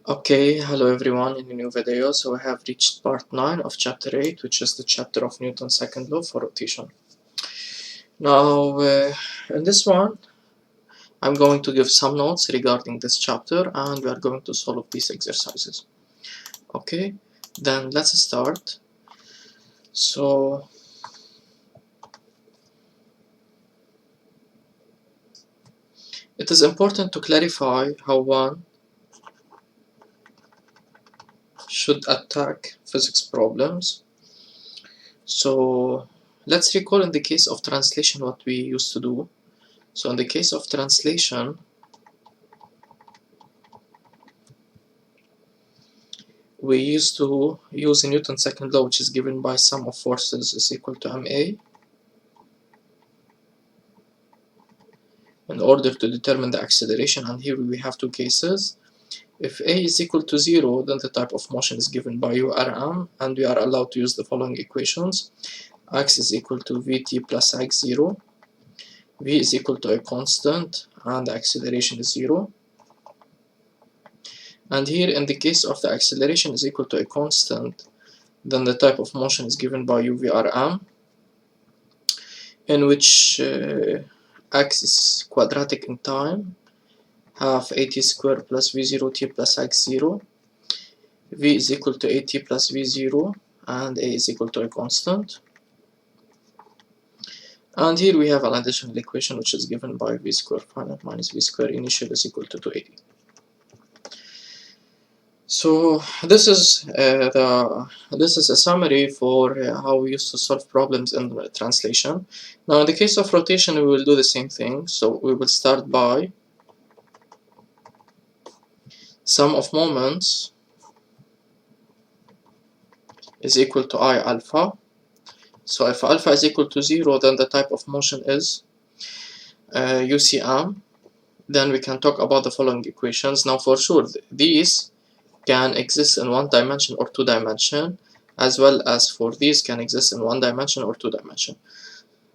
Okay, hello everyone in a new video. So we have reached part 9 of chapter 8, which is the chapter of Newton's second law for rotation. Now, in this one, I'm going to give some notes regarding this chapter and we are going to solve these exercises. Okay, then let's start. So, it is important to clarify how one should attack physics problems. So, let's recall in the case of translation what we used to do. So in the case of translation, we used to use Newton's second law, which is given by sum of forces is equal to ma, in order to determine the acceleration. And here we have two cases. If a is equal to 0, then the type of motion is given by urm, and we are allowed to use the following equations. X is equal to vt plus x0, v is equal to a constant, and the acceleration is 0. And here in the case of the acceleration is equal to a constant, then the type of motion is given by uvrm, in which x is quadratic in time, half at squared plus v0t plus x0, v is equal to at plus v0, and a is equal to a constant. And here we have an additional equation which is given by v squared finite minus v squared initial is equal to 280. So this is a summary for how we used to solve problems in translation. Now in the case of rotation we will do the same thing. So we will start by sum of moments is equal to I alpha. So if alpha is equal to 0, then the type of motion is UCM. Then we can talk about the following equations. Now for sure these can exist in 1 dimension or 2 dimension, as well as for these can exist in 1 dimension or 2 dimension.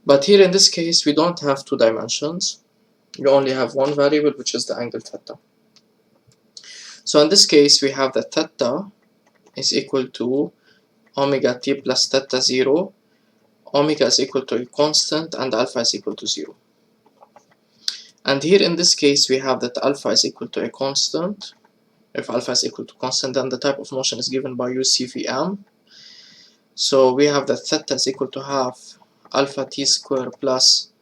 But here in this case we don't have 2 dimensions, we only have one variable, which is the angle theta. So in this case we have that theta is equal to omega t plus theta 0, omega is equal to a constant, and alpha is equal to 0. And here in this case we have that alpha is equal to a constant. If alpha is equal to constant, then the type of motion is given by ucvm. So we have that theta is equal to half alpha t squared plus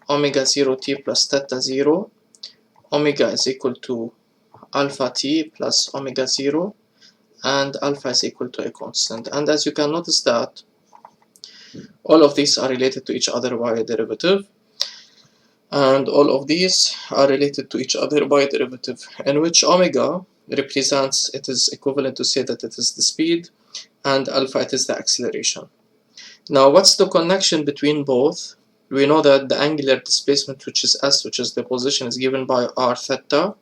omega 0t plus theta 0. Omega is equal to alpha t plus omega 0, and alpha is equal to a constant. And as you can notice that all of these are related to each other by a derivative, and all of these are related to each other by a derivative, in which omega represents, it is equivalent to say that it is the speed, and alpha it is the acceleration. Now what's the connection between both? We know that the angular displacement, which is s, which is the position, is given by r theta,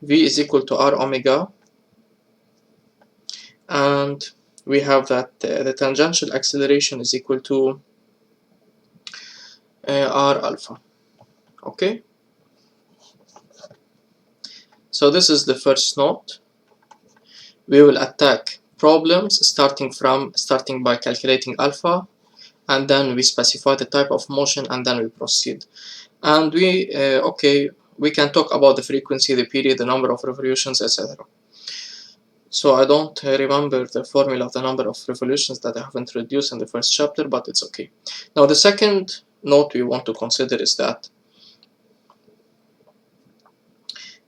v is equal to r omega, and we have that the tangential acceleration is equal to r alpha. Okay, so this is the first note. We will attack problems starting by calculating alpha, and then we specify the type of motion, and then we proceed. And we can talk about the frequency, the period, the number of revolutions, etc. So I don't remember the formula of the number of revolutions that I have introduced in the first chapter, but it's okay. Now the second note we want to consider is that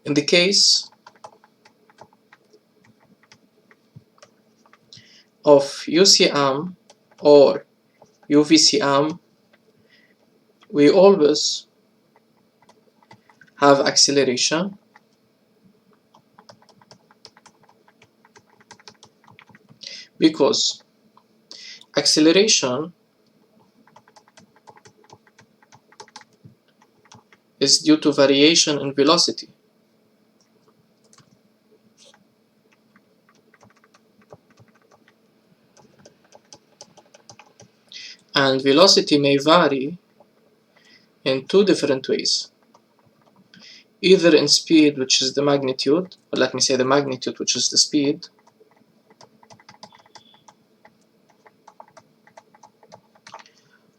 in the case of UCM or UVCM, we always have acceleration, because acceleration is due to variation in velocity. And velocity may vary in two different ways. either in speed, which is the magnitude, or let me say the magnitude, which is the speed,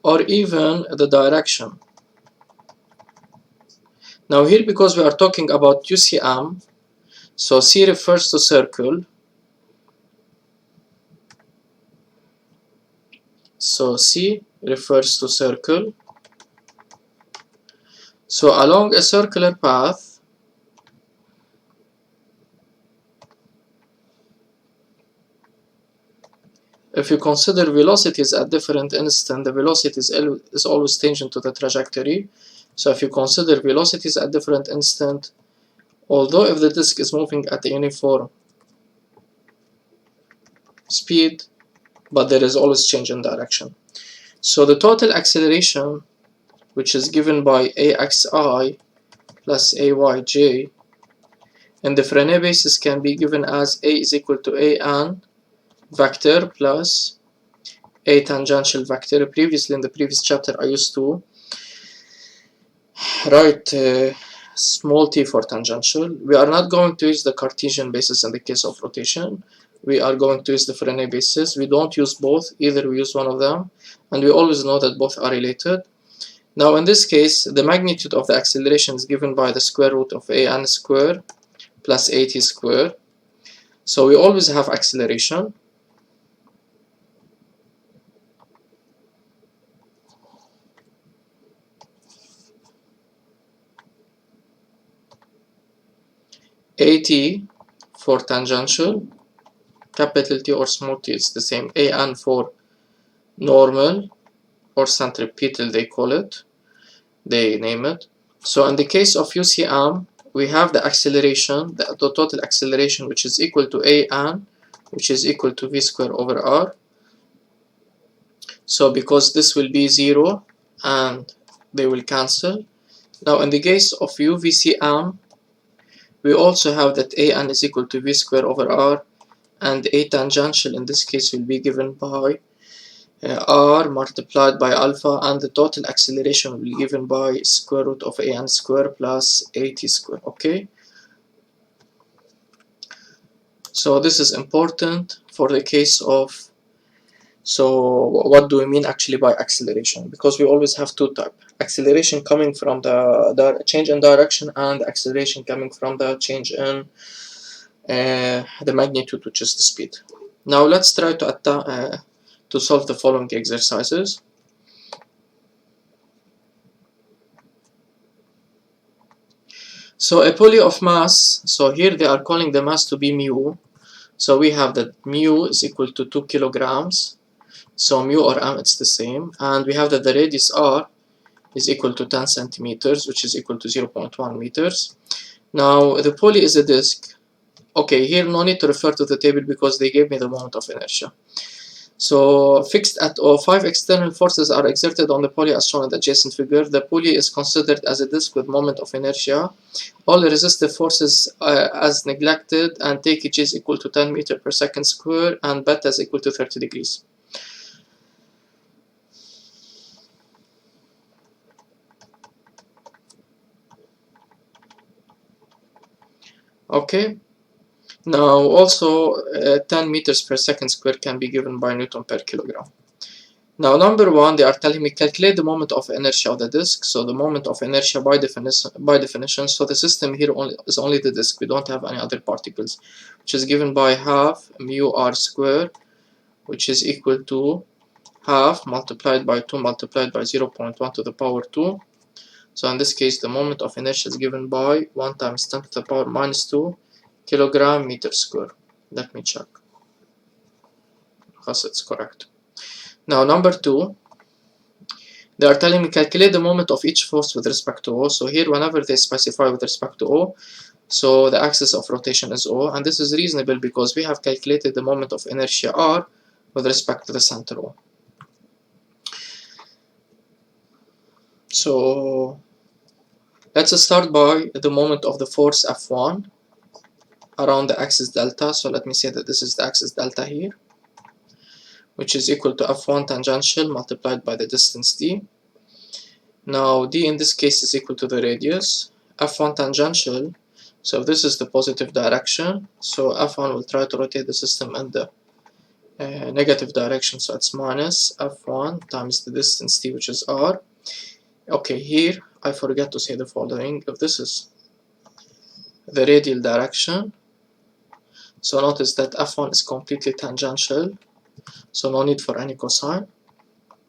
or even the direction. Now here, because we are talking about UCM, so C refers to circle. So C refers to circle. So along a circular path, if you consider velocities at different instants, the velocity is always tangent to the trajectory. So if you consider velocities at different instants, although if the disk is moving at a uniform speed, but there is always change in direction. So the total acceleration, which is given by AXI plus AYJ, and the Frenet basis can be given as A is equal to AN vector plus A tangential vector. Previously, in the previous chapter, I used to write small t for tangential. We are not going to use the Cartesian basis in the case of rotation. We are going to use the Frenet basis. We don't use both, either we use one of them, and we always know that both are related. Now in this case, the magnitude of the acceleration is given by the square root of an square plus at square. So we always have acceleration. At for tangential, capital T or small t, it's the same. An for normal or centripetal, they call it, they name it. So in the case of UCM, we have the acceleration, the total acceleration, which is equal to An, which is equal to v square over r. So because this will be 0 and they will cancel. Now in the case of UVCM, we also have that An is equal to v square over r, and A tangential in this case will be given by r multiplied by alpha, and the total acceleration will be given by square root of An square plus at square. Okay, so this is important for the case of, so what do we mean actually by acceleration? Because we always have two types: acceleration coming from the change in direction, and acceleration coming from the change in the magnitude, which is the speed. Now let's try to solve the following exercises. So a pulley of mass, so here they are calling the mass to be mu. So we have that mu is equal to 2 kilograms. So mu or m, it's the same. And we have that the radius r is equal to 10 centimeters, which is equal to 0.1 meters. Now the pulley is a disk. Okay, here no need to refer to the table because they gave me the moment of inertia. So fixed at O, 5 external forces are exerted on the pulley as shown in the adjacent figure. The pulley is considered as a disk with moment of inertia. All resistive forces as neglected, and take G is equal to 10 meters per second square, and beta is equal to 30 degrees. Okay. Now also 10 meters per second square can be given by Newton per kilogram. Now number 1, they are telling me calculate the moment of inertia of the disk. So the moment of inertia by definition, so the system here is only the disk, we don't have any other particles, which is given by half mu r square, which is equal to half multiplied by 2 multiplied by 0.1 to the power 2. So in this case the moment of inertia is given by 1 times 10 to the power minus 2 kilogram meter square. Let me check. Yes, it's correct. Now number 2, they are telling me calculate the moment of each force with respect to O. So here whenever they specify with respect to O, so the axis of rotation is O, and this is reasonable because we have calculated the moment of inertia R with respect to the center O. So let's start by the moment of the force F1 around the axis delta. So let me say that this is the axis delta here, which is equal to F1 tangential multiplied by the distance d. Now d in this case is equal to the radius, F1 tangential. So this is the positive direction, so F1 will try to rotate the system in the negative direction, so it's minus F1 times the distance t, which is r. Okay, here I forget to say the following. If this is the radial direction, so notice that F1 is completely tangential, so no need for any cosine.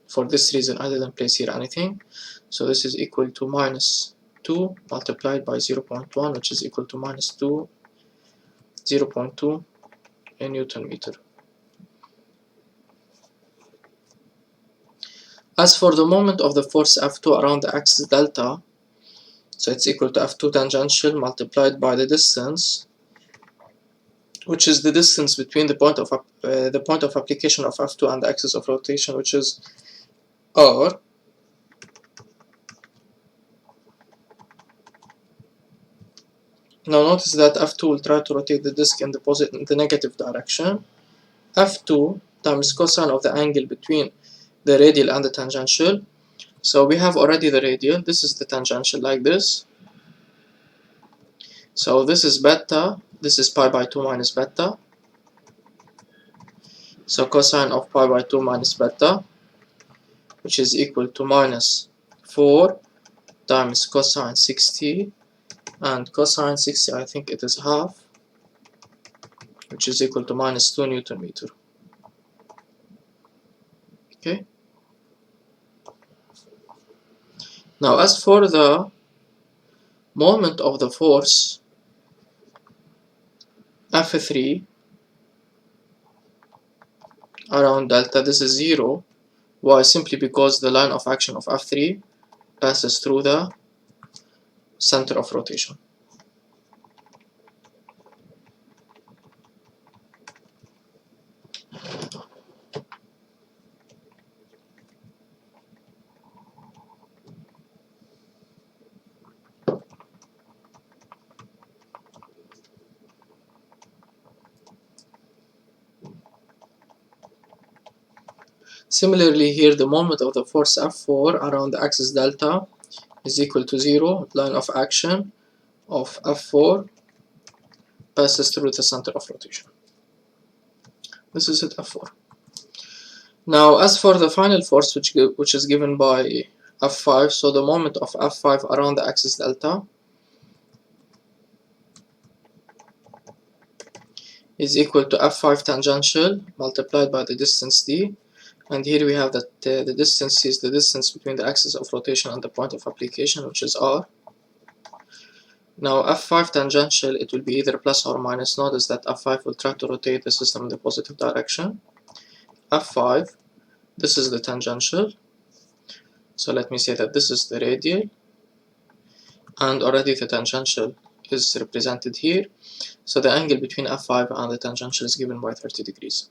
For this reason I didn't place here anything, so this is equal to minus 2 multiplied by 0.1, which is equal to minus 0.2 in Newton meter. As for the moment of the force F2 around the axis delta, so it's equal to F2 tangential multiplied by the distance, which is the distance between the point of application of F2 and the axis of rotation, which is r. Now notice that F2 will try to rotate the disk in the negative direction. F2 times cosine of the angle between the radial and the tangential. So we have already the radial, this is the tangential like this. So this is beta, this is pi by 2 minus beta. So cosine of pi by 2 minus beta, which is equal to minus 4 times cosine 60, and cosine 60 I think it is half, which is equal to minus 2 Newton meter. Okay. Now as for the moment of the force F3 around delta, this is 0. Why? Simply because the line of action of F3 passes through the center of rotation. Similarly here, the moment of the force F4 around the axis delta is equal to 0. Line of action of F4 passes through the center of rotation. This is at F4. Now as for the final force, which is given by F5, so the moment of F5 around the axis delta is equal to F5 tangential multiplied by the distance d. And here we have that the distance is the distance between the axis of rotation and the point of application, which is r. Now F5 tangential, it will be either plus or minus. Notice that F5 will try to rotate the system in the positive direction. F5, this is the tangential. So let me say that this is the radial, and already the tangential is represented here. So the angle between F5 and the tangential is given by 30 degrees.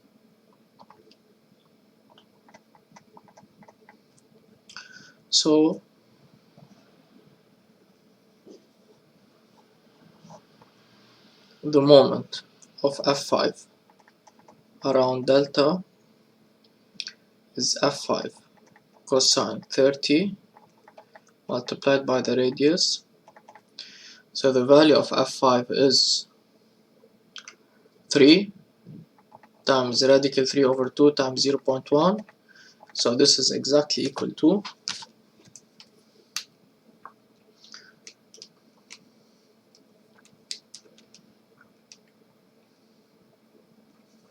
So the moment of F5 around delta is F5 cosine 30 multiplied by the radius. So the value of F5 is 3 times radical 3 over 2 times 0.1. So this is exactly equal to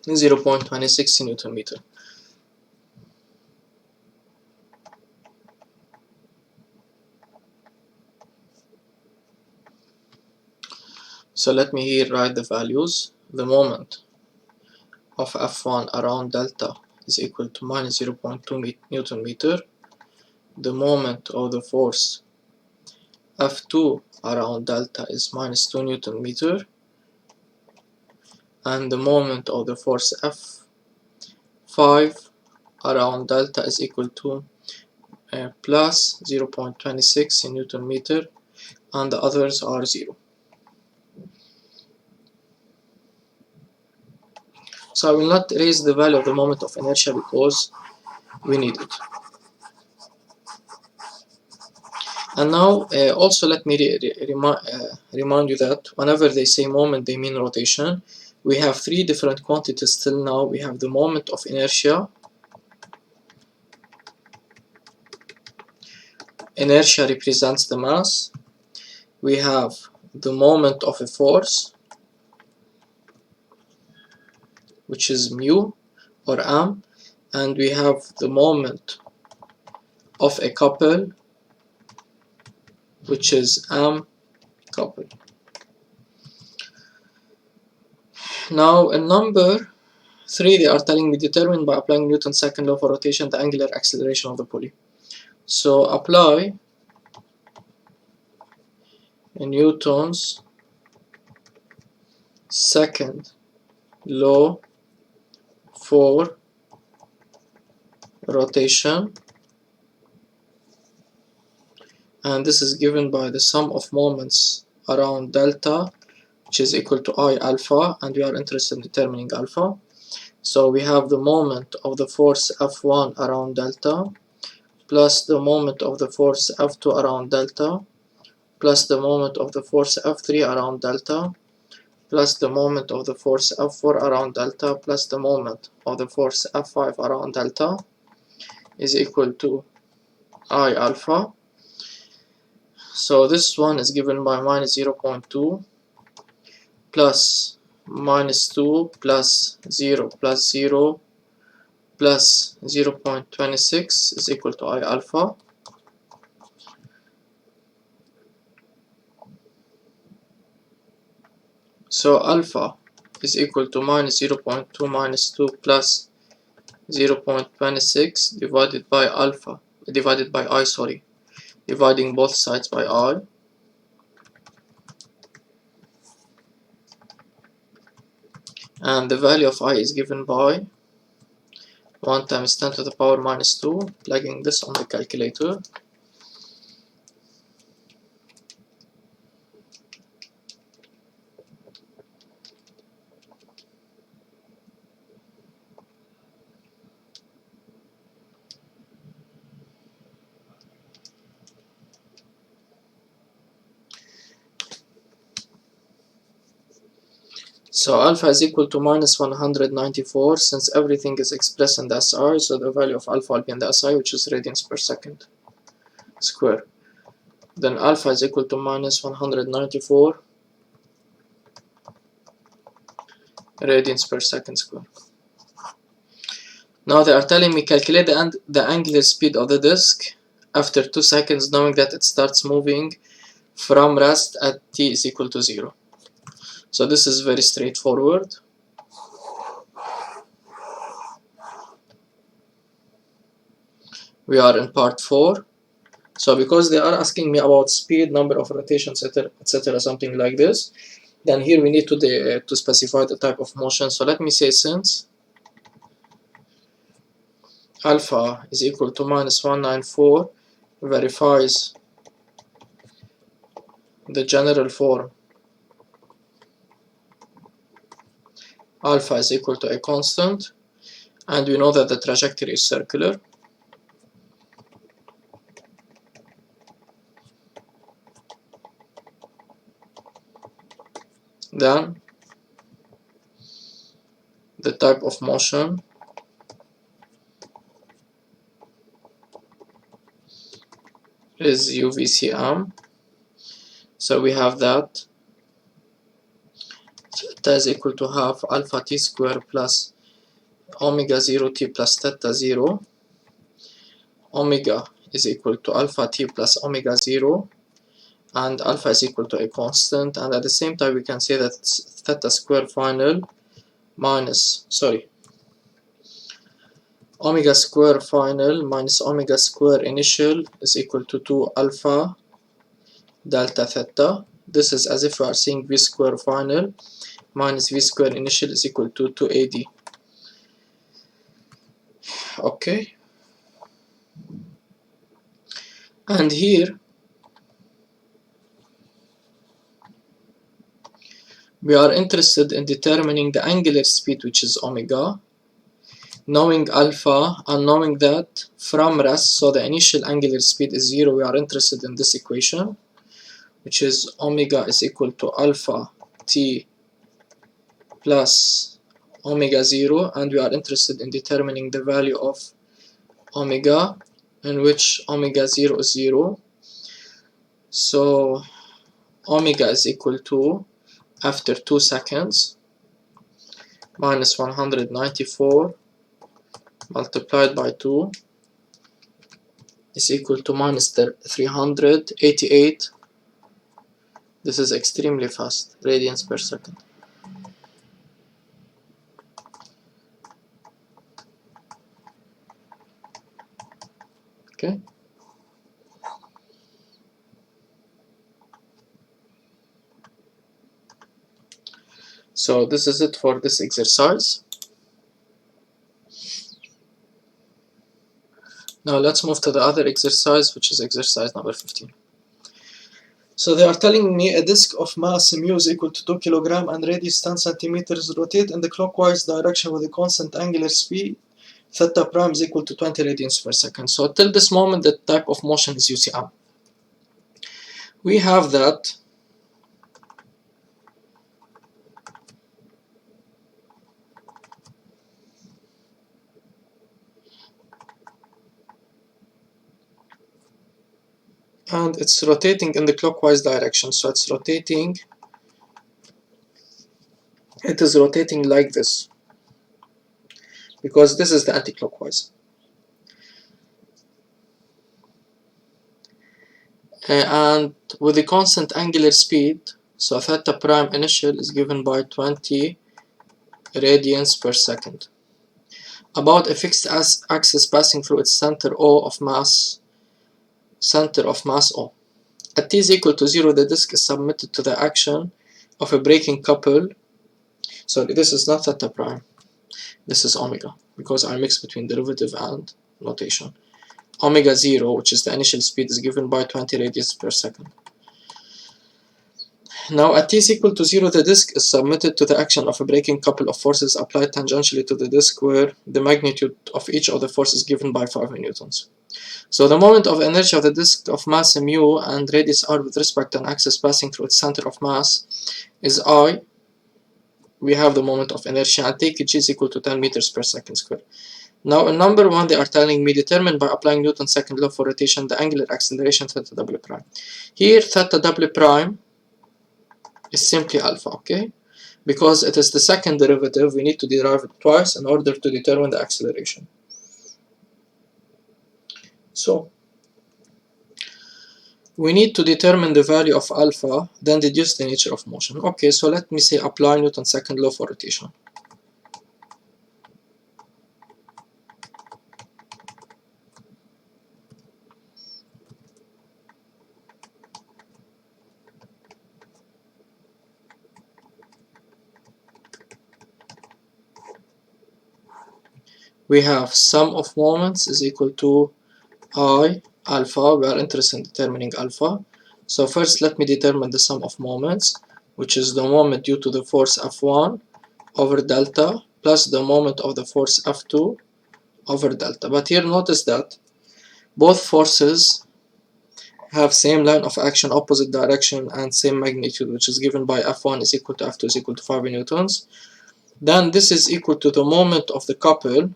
0.26 Newton meter. So let me here write the values. The moment of F1 around delta is equal to minus 0.2 Newton meter. The moment of the force F2 around delta is minus 2 Newton meter. And the moment of the force F5 around delta is equal to plus 0.26 in Newton meter, and the others are 0. So I will not raise the value of the moment of inertia because we need it. And now also let me remind you that whenever they say moment they mean rotation. We have three different quantities till now. We have the moment of inertia. Inertia represents the mass. We have the moment of a force, which is mu or am, and we have the moment of a couple, which is am couple. Now in number 3 they are telling me determine by applying Newton's second law for rotation the angular acceleration of the pulley. So apply Newton's second law for rotation, and this is given by the sum of moments around delta, which is equal to I alpha, and we are interested in determining alpha. So we have the moment of the force F1 around delta plus the moment of the force F2 around delta plus the moment of the force F3 around delta plus the moment of the force F4 around delta plus the moment of the force F5 around delta is equal to I alpha. So this one is given by minus 0.2 plus minus 2 plus 0 plus 0 plus 0.26 is equal to I alpha. So alpha is equal to minus 0.2 minus 2 plus 0.26 divided by alpha, divided by I, sorry, dividing both sides by I. And the value of I is given by 1 times 10 to the power minus 2, plugging this on the calculator. So alpha is equal to minus 194, since everything is expressed in the SI, so the value of alpha will be in the SI, which is radians per second square. Then alpha is equal to minus 194 radians per second square. Now they are telling me calculate the angular speed of the disk after 2 seconds, knowing that it starts moving from rest at t is equal to 0. So this is very straightforward. We are in part 4. So because they are asking me about speed, number of rotations, etc., something like this, then here we need to specify the type of motion. So let me say since alpha is equal to minus 194 verifies the general form alpha is equal to a constant, and we know that the trajectory is circular. Then the type of motion is UVCM. So we have that theta is equal to half alpha t square plus omega 0 t plus theta 0. Omega is equal to alpha t plus omega 0, and alpha is equal to a constant, and at the same time we can say that theta square final minus, omega square final minus omega square initial is equal to 2 alpha delta theta. This is as if we are seeing v square final minus v square initial is equal to 2AD. Okay, and here we are interested in determining the angular speed, which is omega, knowing alpha and knowing that from rest, so the initial angular speed is 0, we are interested in this equation, which is omega is equal to alpha t plus omega 0, and we are interested in determining the value of omega, in which omega 0 is 0. So omega is equal to, after 2 seconds, minus 194 multiplied by 2 is equal to minus 388. This is extremely fast, radians per second. Okay. So this is it for this exercise. Now let's move to the other exercise, which is exercise number 15. So they are telling me a disk of mass mu is equal to 2 kg and radius 10 centimeters rotate in the clockwise direction with a constant angular speed theta prime is equal to 20 radians per second. So till this moment, the type of motion is UCM. We have that and it's rotating in the clockwise direction. So it's rotating, it is rotating like this, because this is the anti-clockwise. And with the constant angular speed, so theta prime initial is given by 20 radians per second. About a fixed axis passing through its center O of mass, O. At t is equal to 0, the disk is submitted to the action of a braking couple. So this is not theta prime, this is omega, because I mix between derivative and notation. Omega 0, which is the initial speed, is given by 20 radians per second. Now at t is equal to 0, the disk is submitted to the action of a braking couple of forces applied tangentially to the disk, where the magnitude of each of the forces is given by 5 newtons. So the moment of inertia of the disk of mass mu and radius r with respect to an axis passing through its center of mass is I. We have the moment of inertia, and take g is equal to 10 meters per second square. Now in number 1, they are telling me determine by applying Newton's second law for rotation the angular acceleration theta w prime. Here theta w prime is simply alpha, okay? Because it is the second derivative, we need to derive it twice in order to determine the acceleration. So we need to determine the value of alpha, then deduce the nature of motion. Okay, so let me say apply Newton's second law for rotation. We have sum of moments is equal to I alpha. We are interested in determining alpha. So first let me determine the sum of moments, which is the moment due to the force F1 over delta plus the moment of the force F2 over delta. But here notice that both forces have same line of action, opposite direction, and same magnitude, which is given by F1 is equal to F2 is equal to 5 newtons. Then this is equal to the moment of the couple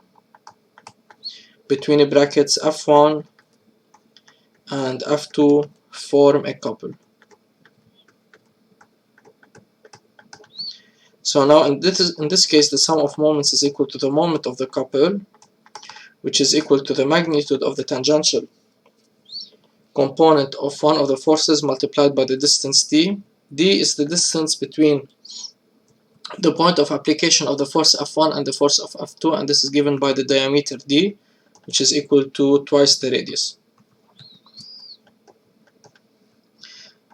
between brackets F1 and F2 form a couple. So now in this case, the sum of moments is equal to the moment of the couple, which is equal to the magnitude of the tangential component of one of the forces multiplied by the distance d. D is the distance between the point of application of the force F1 and the force of F2, and this is given by the diameter d, which is equal to twice the radius.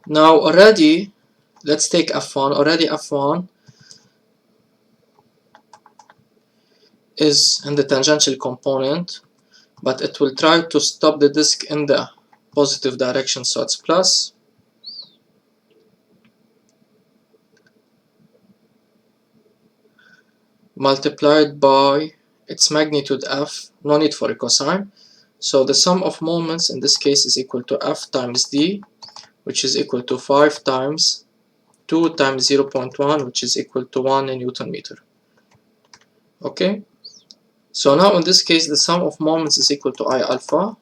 Now already, let's take F1. Already F1 is in the tangential component, but it will try to stop the disk in the positive direction, so it's plus multiplied by its magnitude f, no need for a cosine. So the sum of moments in this case is equal to f times d, which is equal to 5 times 2 times 0.1, which is equal to 1 Newton meter. Okay, so now in this case the sum of moments is equal to I alpha.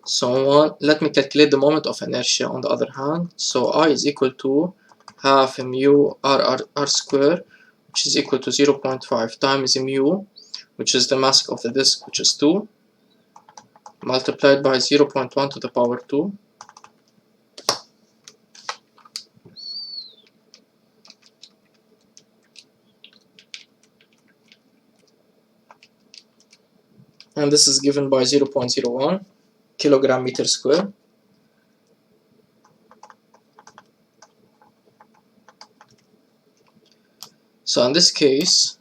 So let me calculate the moment of inertia on the other hand. So I is equal to half mu r square, which is equal to 0.5 times mu, which is the mass of the disk, which is 2, multiplied by 0.1 to the power 2. And this is given by 0.01 kilogram meter square. So in this case,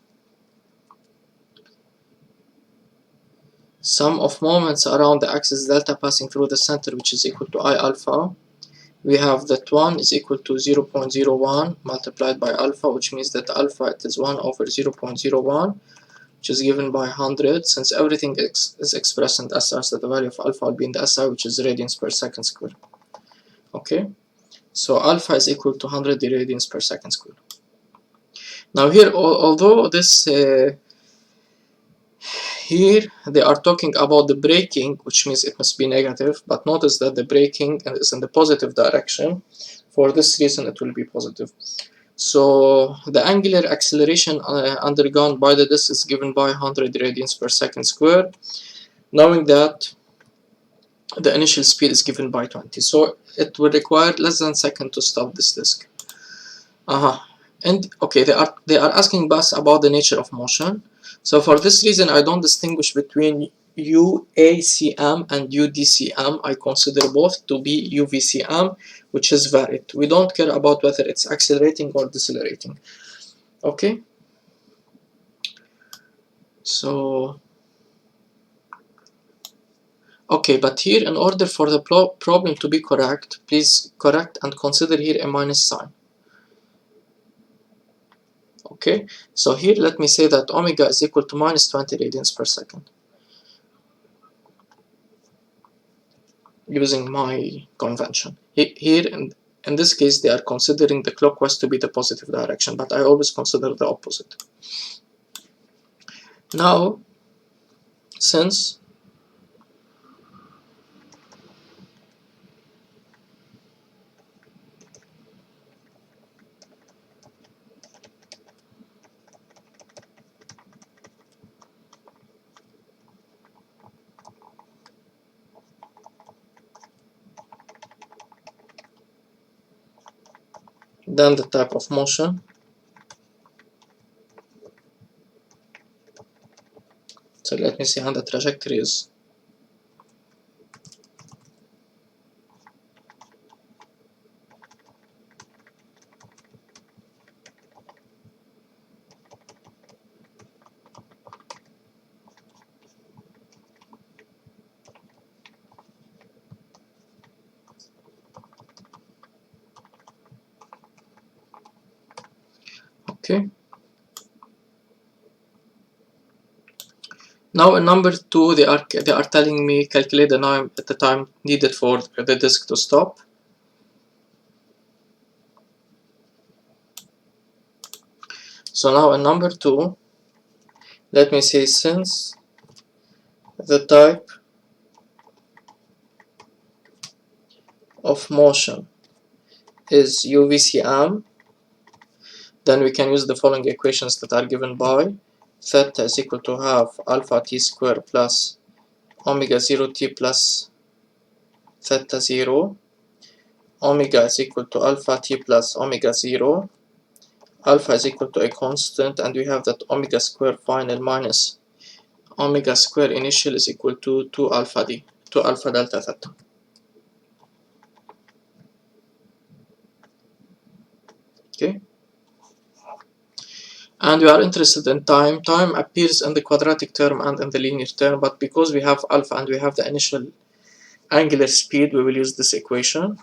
sum of moments around the axis delta passing through the center, which is equal to I alpha. We have that 1 is equal to 0.01 multiplied by alpha, which means that alpha it is 1 over 0.01, which is given by 100. Since everything is expressed in SI, so the value of alpha will be in the SI, which is radians per second square. Okay, so alpha is equal to 100 radians per second square. Now here, although this here they are talking about the braking, which means it must be negative, but notice that the braking is in the positive direction. For this reason it will be positive. So the angular acceleration undergone by the disk is given by 100 radians per second square, knowing that the initial speed is given by 20. So it will require less than a second to stop this disk. And okay, they are asking us about the nature of motion. So for this reason, I don't distinguish between UACM and UDCM. I consider both to be UVCM, which is varied. We don't care about whether it's accelerating or decelerating. Okay. So okay, but here in order for the problem to be correct, please correct and consider here a minus sign. Okay, so here let me say that omega is equal to minus 20 radians per second, using my convention. Here in this case they are considering the clockwise to be the positive direction, but I always consider the opposite. Now, since then the type of motion, so let me see how the trajectory is. Okay. Now in number 2, they are telling me calculate the time needed for the disk to stop. So now in number 2, let me say since the type of motion is UVCM, then we can use the following equations that are given by theta is equal to half alpha t square plus omega 0 t plus theta 0, omega is equal to alpha t plus omega 0, alpha is equal to a constant, and we have that omega square final minus omega square initial is equal to 2 alpha d, 2 alpha delta theta. Okay, and we are interested in time. Time appears in the quadratic term and in the linear term, but because we have alpha and we have the initial angular speed, we will use this equation.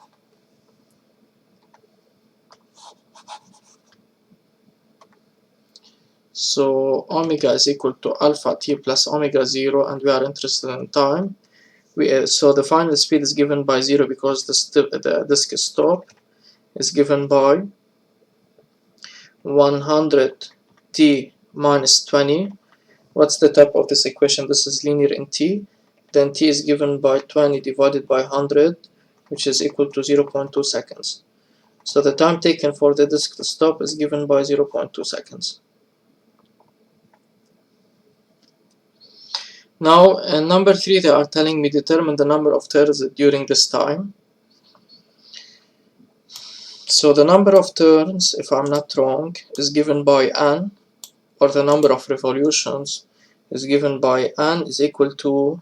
So omega is equal to alpha t plus omega 0, and we are interested in time. So the final speed is given by 0 because the disk stop is given by 100 t minus 20. What's the type of this equation? This is linear in t. Then t is given by 20 divided by 100, which is equal to 0.2 seconds. So the time taken for the disk to stop is given by 0.2 seconds. Now, in number 3, they are telling me determine the number of turns during this time. So the number of turns, if I'm not wrong, is given by n, or the number of revolutions is given by n is equal to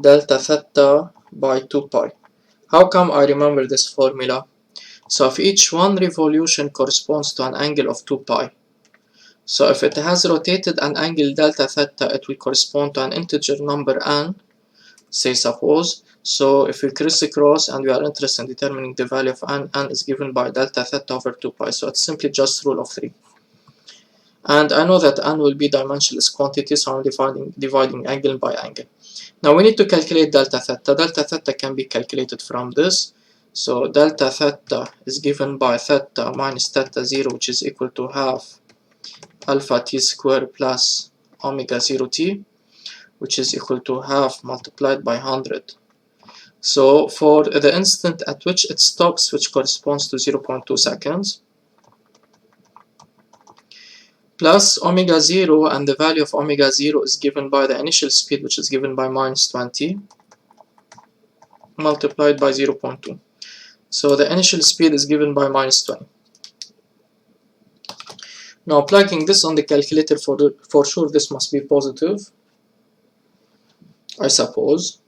delta theta by 2 pi. How come I remember this formula? So if each one revolution corresponds to an angle of 2 pi, so if it has rotated an angle delta theta, it will correspond to an integer number n, say suppose. So if we crisscross and we are interested in determining the value of n, n is given by delta theta over 2 pi. So it's simply just rule of 3. And I know that n will be dimensionless quantity, so I'm dividing angle by angle. Now we need to calculate delta theta. Delta theta can be calculated from this. So delta theta is given by theta minus theta 0, which is equal to half alpha t square plus omega 0 t, which is equal to half multiplied by 100. So for the instant at which it stops, which corresponds to 0.2 seconds, plus omega 0, and the value of omega 0 is given by the initial speed, which is given by minus 20, multiplied by 0.2. So the initial speed is given by minus 20. Now plugging this on the calculator, for sure this must be positive, I suppose.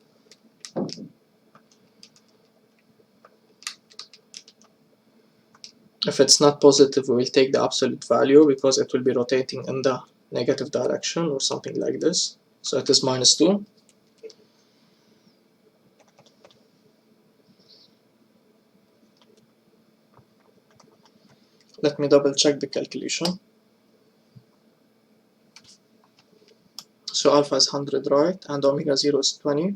If it's not positive, we will take the absolute value because it will be rotating in the negative direction or something like this. So it is minus 2. Let me double check the calculation. So alpha is 100, right? And omega 0 is 20.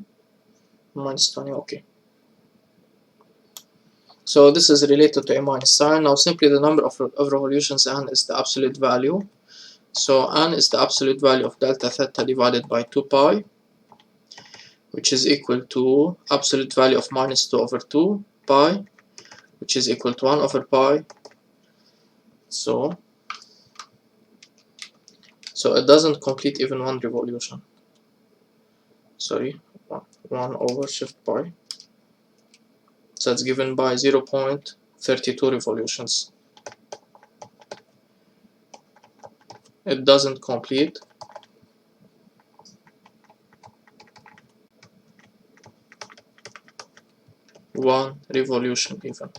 Minus 20, okay. So this is related to a minus sign. Now simply the number of revolutions n is the absolute value. So n is the absolute value of delta theta divided by 2 pi, which is equal to absolute value of minus 2 over 2 pi, which is equal to 1 over pi. So it doesn't complete even one revolution. Sorry, 1 over shift pi. So it's given by 0.32 revolutions. It doesn't complete one revolution even.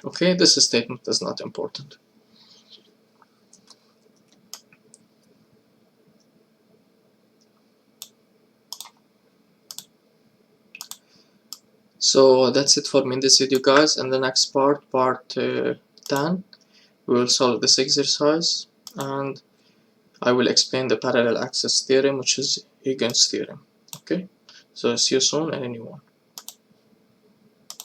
Okay, this statement is not important. So that's it for me in this video, guys. In the next part 10, we will solve this exercise and I will explain the parallel access theorem, which is Huygens theorem. Okay, so see you soon and anyone.